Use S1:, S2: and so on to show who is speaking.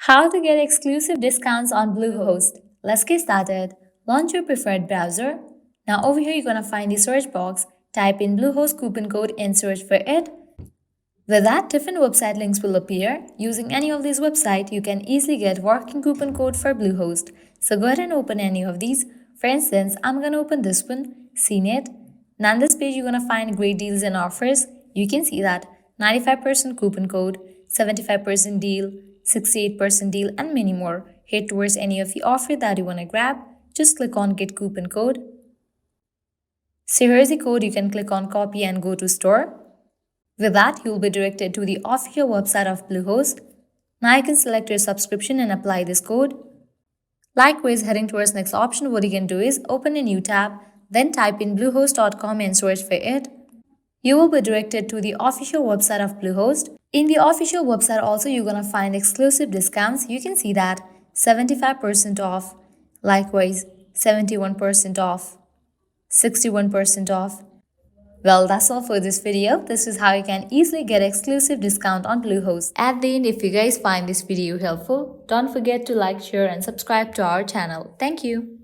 S1: How to get exclusive discounts on Bluehost. Let's get started. Launch your preferred browser. Now over here you're gonna find the search box. Type in Bluehost coupon code and search for it. With that, different website links will appear. Using any of these websites, you can easily get working coupon code for Bluehost. So go ahead and open any of these. For instance, I'm gonna open this one, seen it. Now on this page, you're gonna find great deals and offers. You can see that 95% coupon code, 75% deal, 68% deal, and many more. Head towards any of the offer that you wanna grab. Just click on get coupon code. So here's the code. You can click on copy and go to store. With that, you'll be directed to the official website of Bluehost. Now you can select your subscription and apply this code. Likewise, heading towards next option, what you can do is open a new tab, then type in bluehost.com and search for it. You will be directed to the official website of Bluehost. In the official website also, you're gonna find exclusive discounts. You can see that 75% off, likewise 71% off, 61% off. Well, that's all for this video. This is how you can easily get exclusive discount on Bluehost. At the end, if you guys find this video helpful, don't forget to like, share and subscribe to our channel. Thank you.